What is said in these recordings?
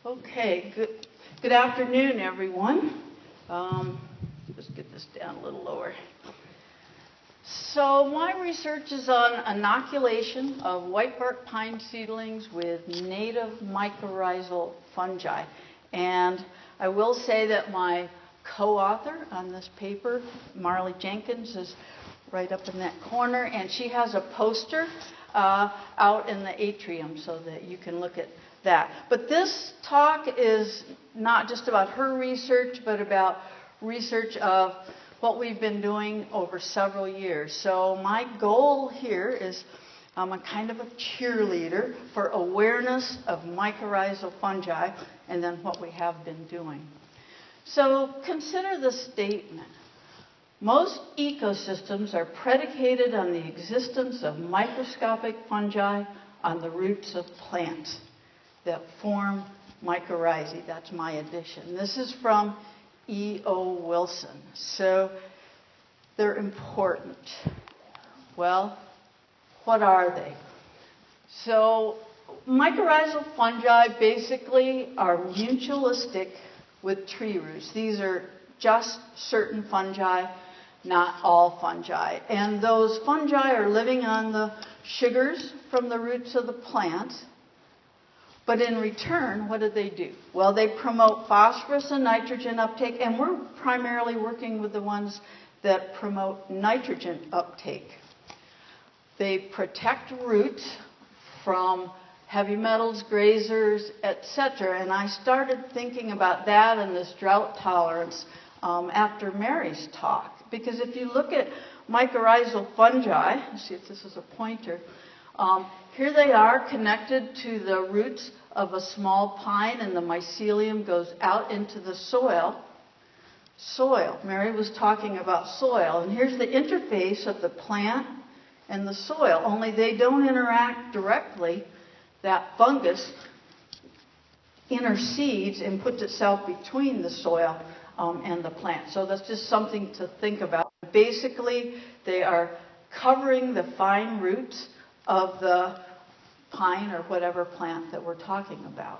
Okay, good afternoon, everyone. Let's get this down a little lower. So my research is on inoculation of whitebark pine seedlings with native mycorrhizal fungi. And I will say that my co-author on this paper, Marley Jenkins, is right up in that corner, and she has a poster out in the atrium so that you can look at that. But this talk is not just about her research, but about research of what we've been doing over several years. So my goal here is I'm a kind of a cheerleader for awareness of mycorrhizal fungi and then what we have been doing. So consider the statement. Most ecosystems are predicated on the existence of microscopic fungi on the roots of plants that form mycorrhizae. That's my addition. This is from E.O. Wilson. So they're important. Well, what are they? So mycorrhizal fungi basically are mutualistic with tree roots. These are just certain fungi, not all fungi. And those fungi are living on the sugars from the roots of the plant. But in return, what do? Well, they promote phosphorus and nitrogen uptake, and we're primarily working with the ones that promote nitrogen uptake. They protect roots from heavy metals, grazers, etc. And I started thinking about that and this drought tolerance after Mary's talk. Because if you look at mycorrhizal fungi, let's see if this is a pointer, here they are connected to the roots of a small pine, and the mycelium goes out into the soil. Mary was talking about soil, and here's the interface of the plant and the soil, only they don't interact directly. That fungus intercedes and puts itself between the soil and the plant. So that's just something to think about. Basically, they are covering the fine roots of the pine or whatever plant that we're talking about.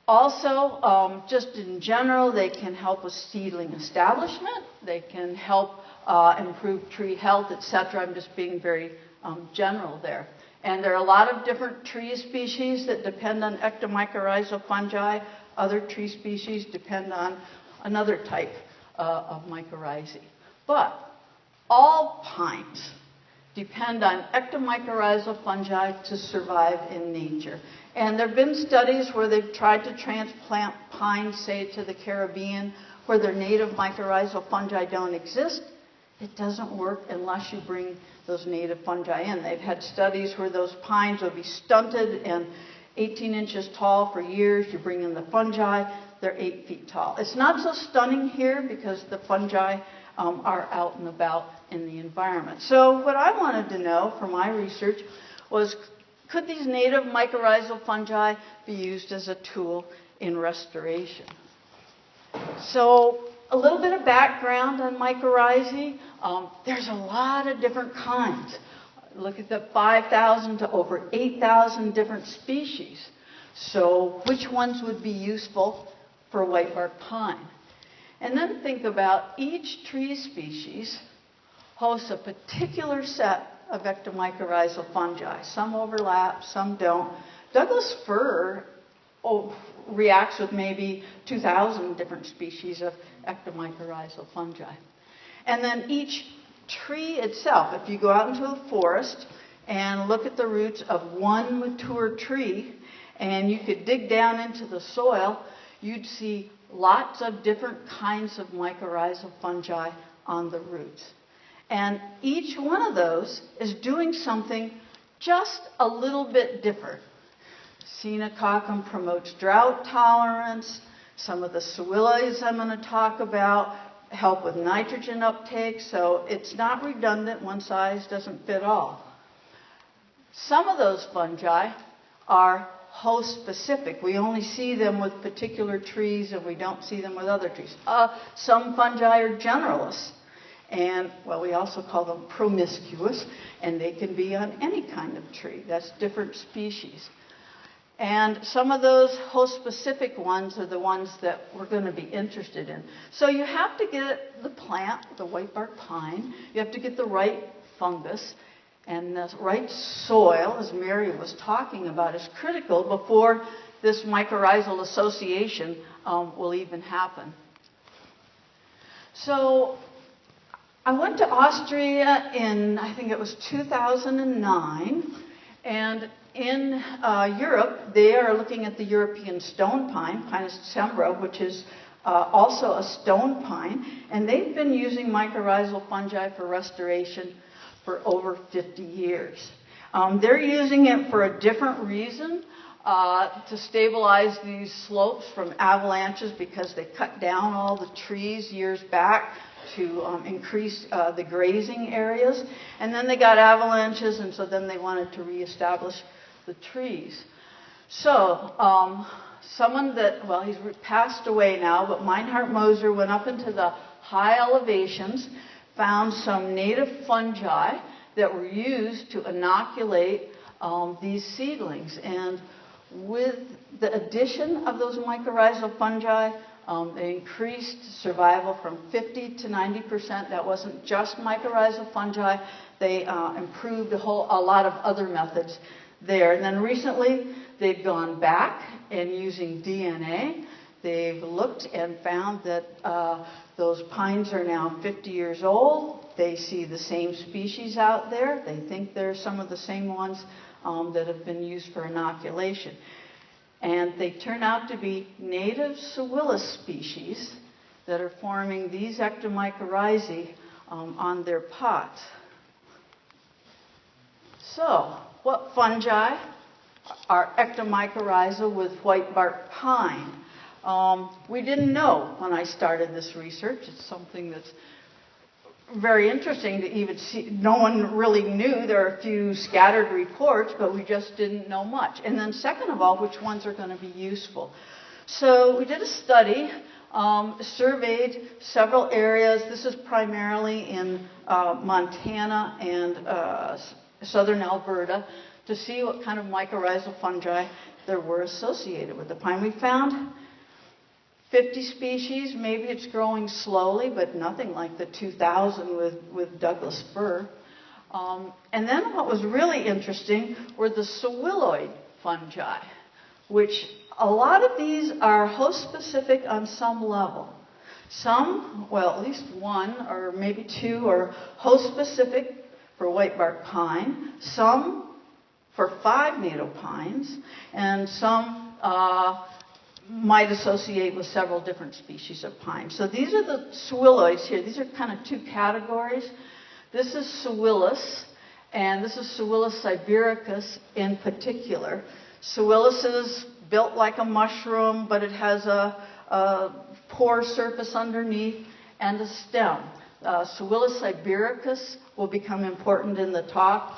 Also, just in general, they can help with seedling establishment. They can help improve tree health, etc. I'm just being very general there. And there are a lot of different tree species that depend on Ectomycorrhizal fungi. Other tree species depend on another type of mycorrhizae. But all pines depend on Ectomycorrhizal fungi to survive in nature. And there have been studies where they've tried to transplant pines, say, to the Caribbean, where their native mycorrhizal fungi don't exist. It doesn't work unless you bring those native fungi in. They've had studies where those pines will be stunted and 18 inches tall for years. You bring in the fungi, they're 8 feet tall. It's not so stunning here because the fungi are out and about in the environment. So what I wanted to know for my research was, could these native mycorrhizal fungi be used as a tool in restoration? So a little bit of background on mycorrhizae. There's a lot of different kinds. Look at the 5,000 to over 8,000 different species. So which ones would be useful for whitebark pine? And then think about each tree species hosts a particular set of Ectomycorrhizal fungi. Some overlap, some don't. Douglas fir reacts with maybe 2,000 different species of Ectomycorrhizal fungi. And then each tree itself, if you go out into a forest and look at the roots of one mature tree, and you could dig down into the soil, you'd see lots of different kinds of mycorrhizal fungi on the roots. And each one of those is doing something just a little bit different. Coccum promotes drought tolerance. Some of the Swillies I'm going to talk about help with nitrogen uptake, so it's not redundant. One size doesn't fit all. Some of those fungi are host-specific. We only see them with particular trees, and we don't see them with other trees. Some fungi are generalists, and, well, we also call them promiscuous, and they can be on any kind of tree. That's different species. And some of those host-specific ones are the ones that we're going to be interested in. So you have to get the plant, the whitebark pine, you have to get the right fungus, and the right soil, as Mary was talking about, is critical before this mycorrhizal association will even happen. So I went to Austria in, I think it was 2009, and in Europe, they are looking at the European stone pine, Pinus decembra, which is also a stone pine, and they've been using mycorrhizal fungi for restoration for over 50 years. They're using it for a different reason, to stabilize these slopes from avalanches, because they cut down all the trees years back to increase the grazing areas. And then they got avalanches, and so then they wanted to reestablish the trees. So someone that, well, he's passed away now, but Meinhard Moser went up into the high elevations, found some native fungi that were used to inoculate these seedlings. And with the addition of those mycorrhizal fungi, they increased survival from 50 to 90%. That wasn't just mycorrhizal fungi. They improved a lot of other methods there. And then recently, they've gone back and using DNA, they've looked and found that those pines are now 50 years old. They see the same species out there. They think they're some of the same ones that have been used for inoculation. And they turn out to be native Sewillis species that are forming these Ectomycorrhizae on their pots. So, what fungi are Ectomycorrhizal with whitebark pine? We didn't know when I started this research. It's something that's very interesting to even see. No one really knew. There are a few scattered reports, but we just didn't know much. And then second of all, which ones are going to be useful. So we did a study, surveyed several areas. This is primarily in Montana and southern Alberta, to see what kind of mycorrhizal fungi there were associated with the pine. We found 50 species. Maybe it's growing slowly, but nothing like the 2,000 with Douglas fir. And then what was really interesting were the Solenoid fungi, which a lot of these are host-specific on some level. Some, well, at least one or maybe two are host-specific for whitebark pine, some for 5 native pines, and some might associate with several different species of pine. So these are the Sewilloids here. These are kind of two categories. This is Sewillis, and this is Sewillis sibiricus in particular. Sewillis is built like a mushroom, but it has a pore surface underneath and a stem. Sewillis sibiricus will become important in the talk.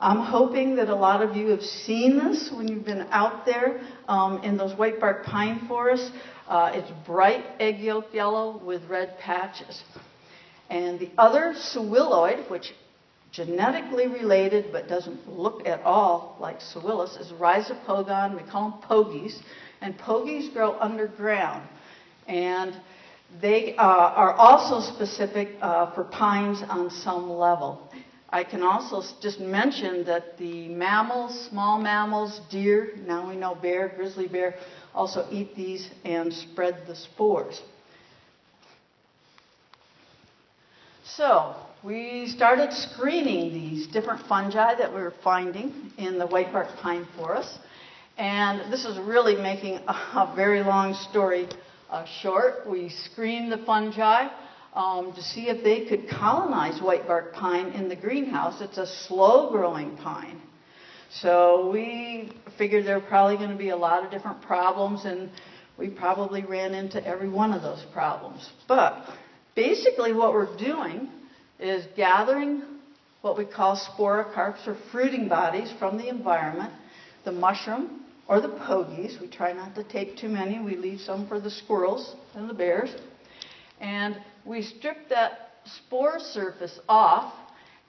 I'm hoping that a lot of you have seen this when you've been out there in those whitebark pine forests. It's bright egg yolk yellow with red patches. And the other Sewilloid, which genetically related but doesn't look at all like Sewillis, is Rhizopogon. We call them pogies. And pogies grow underground. And they are also specific for pines on some level. I can also just mention that the mammals, small mammals, deer, now we know bear, grizzly bear, also eat these and spread the spores. So we started screening these different fungi that we were finding in the whitebark pine forest. And this is really making a very long story short. We screened the fungi to see if they could colonize whitebark pine in the greenhouse. It's a slow-growing pine. So we figured there were probably going to be a lot of different problems, and we probably ran into every one of those problems. But basically what we're doing is gathering what we call sporocarps, or fruiting bodies, from the environment, the mushroom or the pogies. We try not to take too many. We leave some for the squirrels and the bears. And we strip that spore surface off,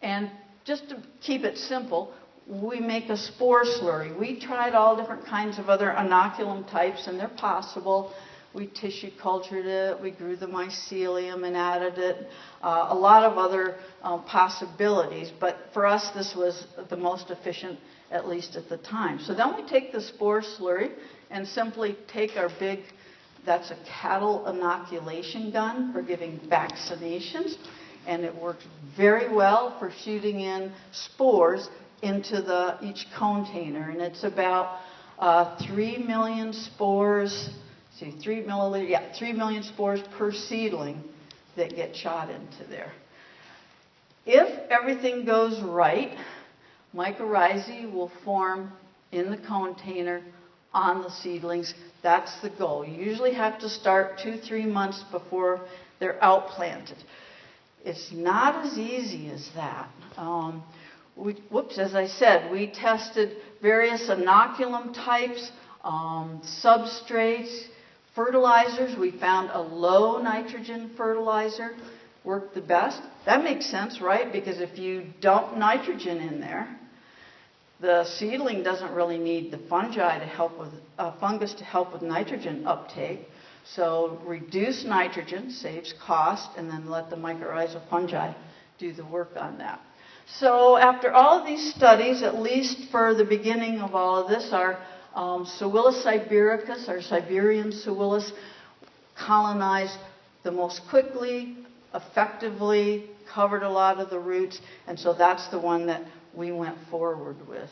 and just to keep it simple, we make a spore slurry. We tried all different kinds of other inoculum types, and they're possible. We tissue cultured it, we grew the mycelium and added it, a lot of other possibilities, but for us this was the most efficient, at least at the time. So then we take the spore slurry and simply take our big, that's a cattle inoculation gun for giving vaccinations, and it works very well for shooting in spores into each container, and it's about 3 million spores. 3 million spores per seedling that get shot into there. If everything goes right, mycorrhizae will form in the container on the seedlings. That's the goal. You usually have to start 2-3 months before they're outplanted. It's not as easy as that. As I said, we tested various inoculum types, substrates, fertilizers. We found a low nitrogen fertilizer worked the best. That makes sense, right? Because if you dump nitrogen in there, the seedling doesn't really need the fungi to help with fungus to help with nitrogen uptake. So reduce nitrogen, saves cost, and then let the mycorrhizal fungi do the work on that. So after all of these studies, at least for the beginning of all of this, our Sewillus sibiricus, our Siberian Sewillus, colonized the most quickly, effectively, covered a lot of the roots, and so that's the one that we went forward with.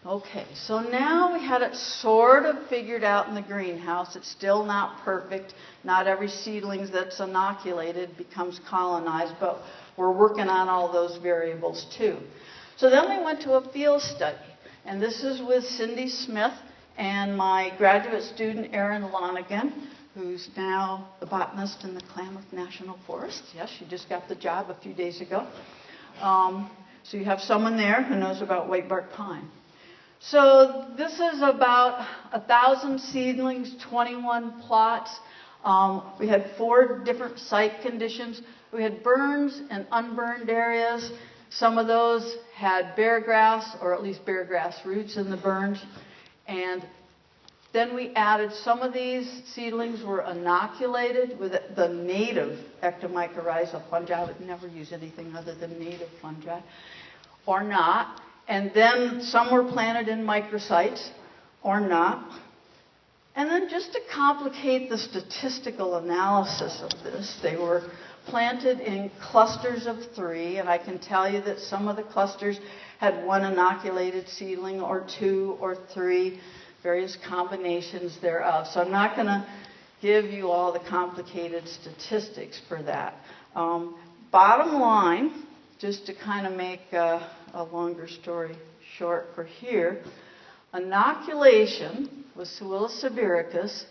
Okay, so now we had it sort of figured out in the greenhouse. It's still not perfect. Not every seedling that's inoculated becomes colonized, but we're working on all those variables too. So then we went to a field study, and this is with Cindy Smith and my graduate student Erin Lonigan, who's now the botanist in the Klamath National Forest. Yes, she just got the job a few days ago. So you have someone there who knows about whitebark pine. So this is about 1,000 seedlings, 21 plots. We had 4 different site conditions. We had burns and unburned areas. Some of those had bare grass, or at least bare grass roots in the burns. And then we added, some of these seedlings were inoculated with the native Ectomycorrhizal fungi. I would never use anything other than native fungi, or not. And then some were planted in microsites, or not. And then just to complicate the statistical analysis of this, they were planted in clusters of 3, and I can tell you that some of the clusters had 1 inoculated seedling, or 2, or 3, various combinations thereof. So I'm not going to give you all the complicated statistics for that. Bottom line, just to kind of make a longer story short for here, inoculation with Sewillus sibiricus,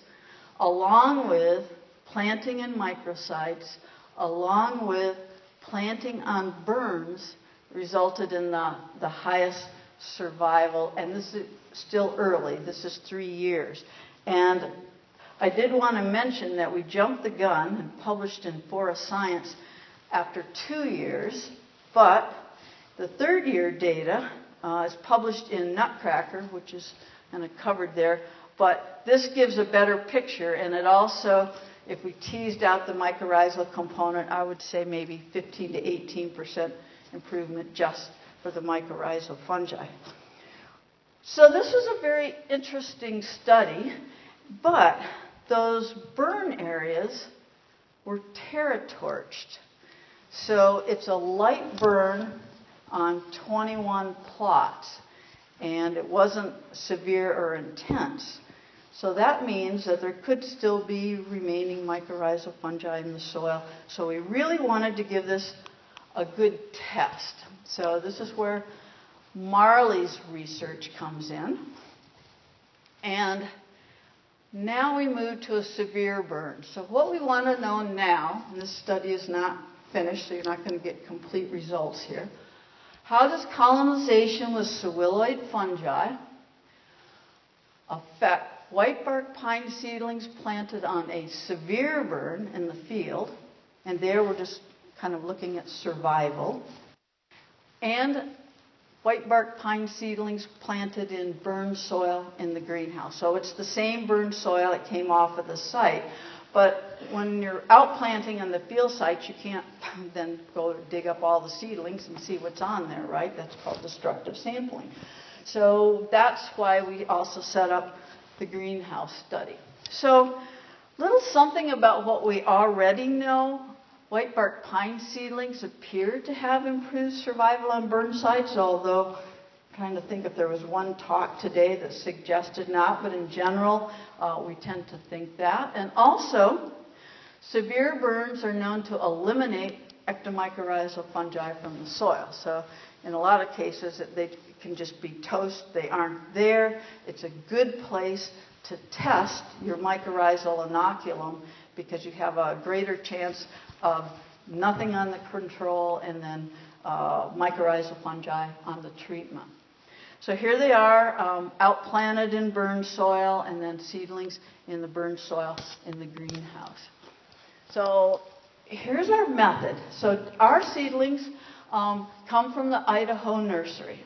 along with planting in microsites, along with planting on burns, resulted in the highest survival. And this is still early. This is 3 years. And I did want to mention that we jumped the gun and published in Forest Science after 2 years, but the 3rd year data is published in Nutcracker, which is kind of covered there. But this gives a better picture, and it also, if we teased out the mycorrhizal component, I would say maybe 15 to 18% improvement just for the mycorrhizal fungi. So this was a very interesting study, but those burn areas were terra-torched. So it's a light burn on 21 plots, and it wasn't severe or intense. So that means that there could still be remaining mycorrhizal fungi in the soil. So we really wanted to give this a good test. So this is where Marley's research comes in. And now we move to a severe burn. So what we want to know now, and this study is not finished, so you're not going to get complete results here. How does colonization with Sewilloid fungi affect whitebark pine seedlings planted on a severe burn in the field? And there we're just kind of looking at survival. and whitebark pine seedlings planted in burned soil in the greenhouse. So it's the same burned soil that came off of the site. But when you're out planting on the field sites, you can't then go dig up all the seedlings and see what's on there, right? That's called destructive sampling. So that's why we also set up the greenhouse study. So little something about what we already know. Whitebark pine seedlings appear to have improved survival on burn sites, although I'm trying to think if there was one talk today that suggested not, but in general, we tend to think that. And also, severe burns are known to eliminate Ectomycorrhizal fungi from the soil. So in a lot of cases, they can just be toast. They aren't there. It's a good place to test your mycorrhizal inoculum because you have a greater chance of nothing on the control and then mycorrhizal fungi on the treatment. So here they are, outplanted in burned soil and then seedlings in the burned soil in the greenhouse. So here's our method. So our seedlings come from the Idaho nursery.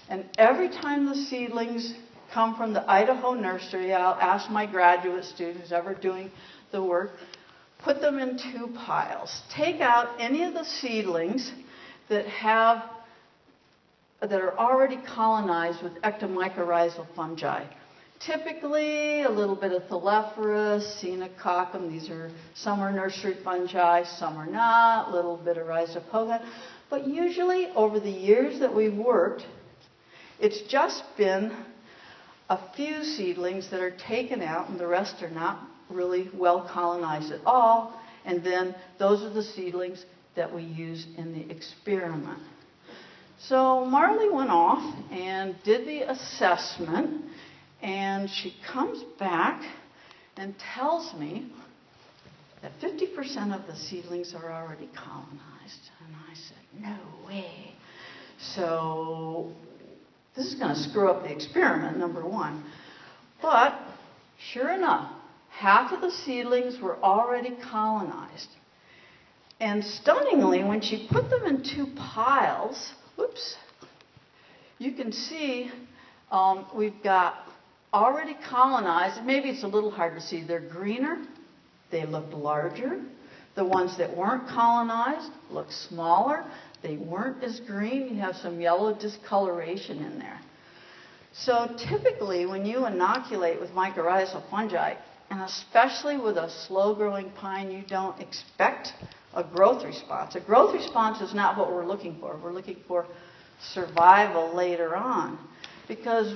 And every time the seedlings come from the Idaho nursery, I'll ask my graduate student who's ever doing the work, put them in 2 piles. Take out any of the seedlings that are already colonized with ectomycorrhizal fungi. Typically, a little bit of Thelephorus, Inoculation. Some are nursery fungi, some are not. A little bit of Rhizopogon. But usually, over the years that we've worked, it's just been a few seedlings that are taken out, and the rest are not really well colonized at all. And then those are the seedlings that we use in the experiment. So Marley went off and did the assessment, and she comes back and tells me that 50% of the seedlings are already colonized. And I said, no way. So this is going to screw up the experiment, number one. But sure enough, half of the seedlings were already colonized. And stunningly, when she put them in 2 piles, whoops, you can see we've got already colonized. Maybe it's a little hard to see. They're greener. They look larger. The ones that weren't colonized look smaller. They weren't as green. You have some yellow discoloration in there. So typically, when you inoculate with mycorrhizal fungi, and especially with a slow-growing pine, you don't expect a growth response. A growth response is not what we're looking for. We're looking for survival later on. Because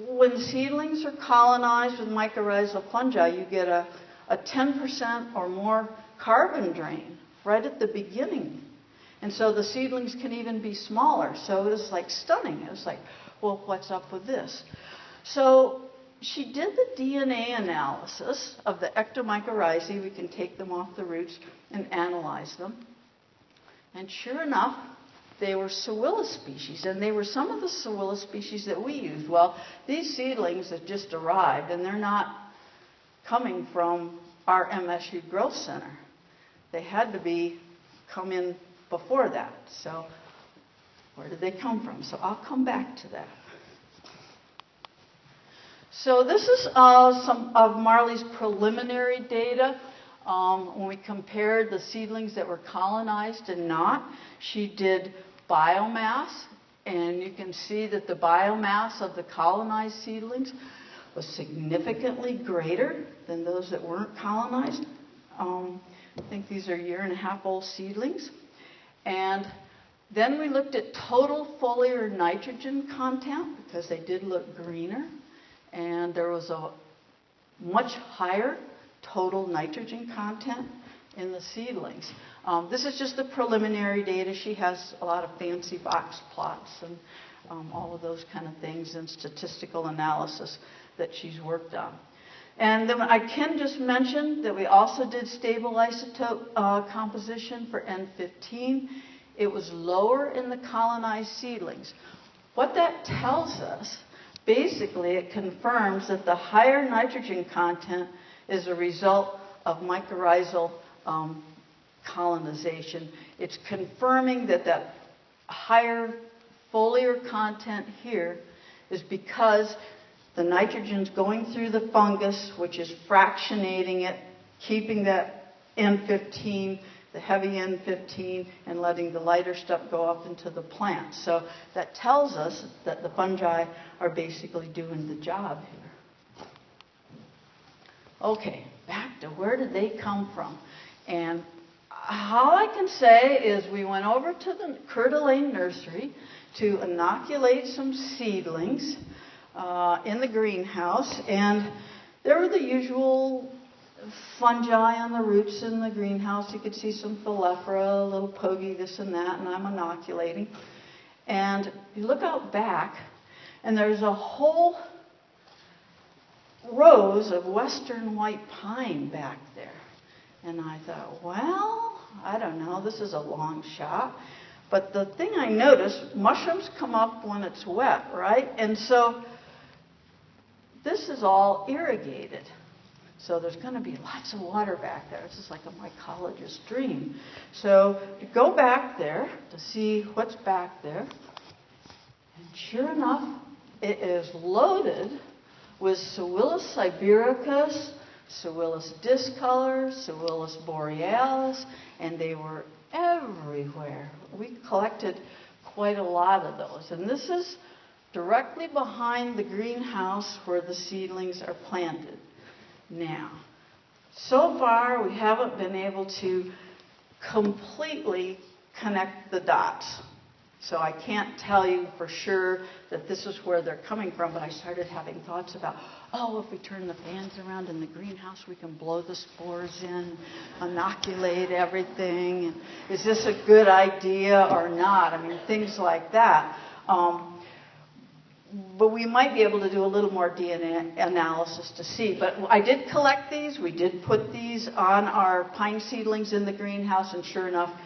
when seedlings are colonized with mycorrhizal fungi, you get a 10% or more carbon drain right at the beginning. And so the seedlings can even be smaller. So it was like stunning. It was like, well, what's up with this? So she did the DNA analysis of the Ectomycorrhizae. We can take them off the roots and analyze them. And sure enough, they were Sewilla species. And they were some of the Sewilla species that we used. Well, these seedlings have just arrived, and they're not coming from our MSU Growth Center. They had to come in before that. So where did they come from? So I'll come back to that. So this is some of Marley's preliminary data. When we compared the seedlings that were colonized and not, she did biomass, and you can see that the biomass of the colonized seedlings was significantly greater than those that weren't colonized. I think these are 1.5-year-old seedlings. And then we looked at total foliar nitrogen content because they did look greener. And there was a much higher total nitrogen content in the seedlings. This is just the preliminary data. She has a lot of fancy box plots and all of those kind of things and statistical analysis that she's worked on. And then I can just mention that we also did stable isotope composition for N15. It was lower in the colonized seedlings. What that tells us, basically, it confirms that the higher nitrogen content is a result of mycorrhizal colonization. It's confirming that higher foliar content here is because the nitrogen's going through the fungus, which is fractionating it, keeping that N15, the heavy N15, and letting the lighter stuff go up into the plant. So that tells us that the fungi are basically doing the job here. Okay, back to where did they come from? And all I can say is we went over to the Coeur d'Alene nursery to inoculate some seedlings in the greenhouse, and there were the usual fungi on the roots in the greenhouse. You could see some phyllophora, a little pogie, this and that, and I'm inoculating. And you look out back, and there's a whole rows of western white pine back there. And I thought, well, I don't know, this is a long shot. But the thing I noticed, mushrooms come up when it's wet, right? And so this is all irrigated. So there's going to be lots of water back there. This is like a mycologist's dream. So to go back there to see what's back there, and sure enough, it is loaded with Pseuilus sibiricus, Pseuilus discolor, Pseuilus borealis, and they were everywhere. We collected quite a lot of those. And this is directly behind the greenhouse where the seedlings are planted. Now, so far we haven't been able to completely connect the dots. So I can't tell you for sure that this is where they're coming from, but I started having thoughts about, oh, if we turn the fans around in the greenhouse, we can blow the spores in, inoculate everything. And is this a good idea or not? I mean, things like that. But we might be able to do a little more DNA analysis to see. But I did collect these. We did put these on our pine seedlings in the greenhouse, and sure enough,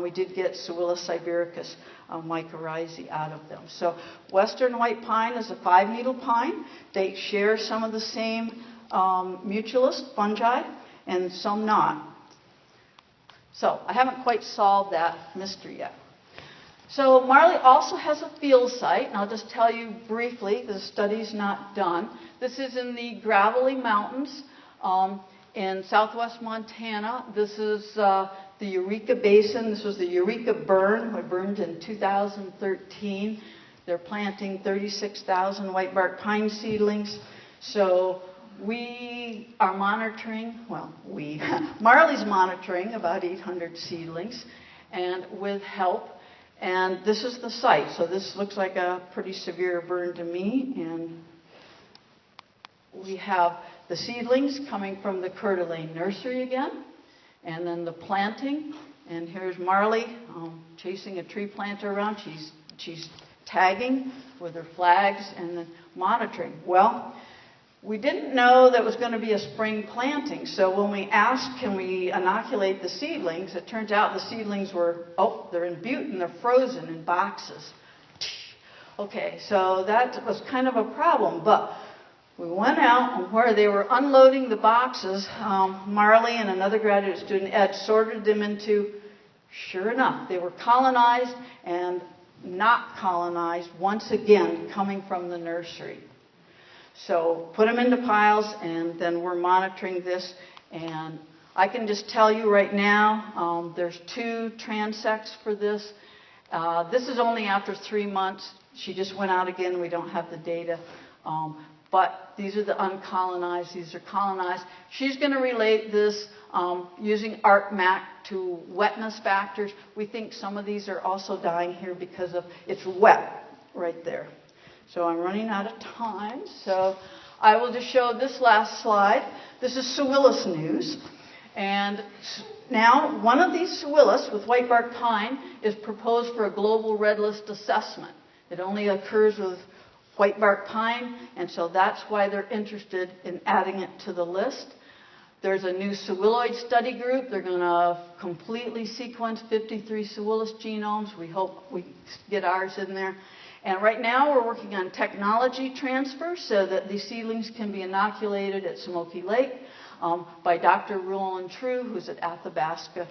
we did get Pseuilus sibiricus mycorrhizae out of them. So western white pine is a 5-needle pine. They share some of the same mutualist fungi and some not. So I haven't quite solved that mystery yet. So Marley also has a field site, and I'll just tell you briefly, the study's not done. This is in the Gravelly Mountains in southwest Montana. This is the Eureka Basin. This was the Eureka burn. It burned in 2013. They're planting 36,000 whitebark pine seedlings. So we are monitoring, Marley's monitoring about 800 seedlings, and with help. And this is the site. So this looks like a pretty severe burn to me. And we have the seedlings coming from the Coeur d'Alene nursery again. And then the planting. And here's Marley chasing a tree planter around. She's tagging with her flags and then monitoring. Well, we didn't know that was going to be a spring planting. So when we asked, can we inoculate the seedlings, it turns out the seedlings were, they're in butte and they're frozen in boxes. Okay, so that was kind of a problem. But we went out, and where they were unloading the boxes, Marley and another graduate student, Ed, sorted them into, sure enough, they were colonized and not colonized, once again, coming from the nursery. So put them into piles, and then we're monitoring this. And I can just tell you right now, there's 2 transects for this. This is only after 3 months. She just went out again. We don't have the data. But these are the uncolonized. These are colonized. She's going to relate this using ArcMac to wetness factors. We think some of these are also dying here because of it's wet right there. So I'm running out of time. So I will just show this last slide. This is Pseuilus news. And now one of these Pseuilus with whitebark pine is proposed for a global red list assessment. It only occurs with whitebark pine, and so that's why they're interested in adding it to the list. There's a new Pseuiloid study group. They're going to completely sequence 53 Pseuilus genomes. We hope we get ours in there. And right now we're working on technology transfer so that these seedlings can be inoculated at Smoky Lake by Dr. Roland True, who's at Athabasca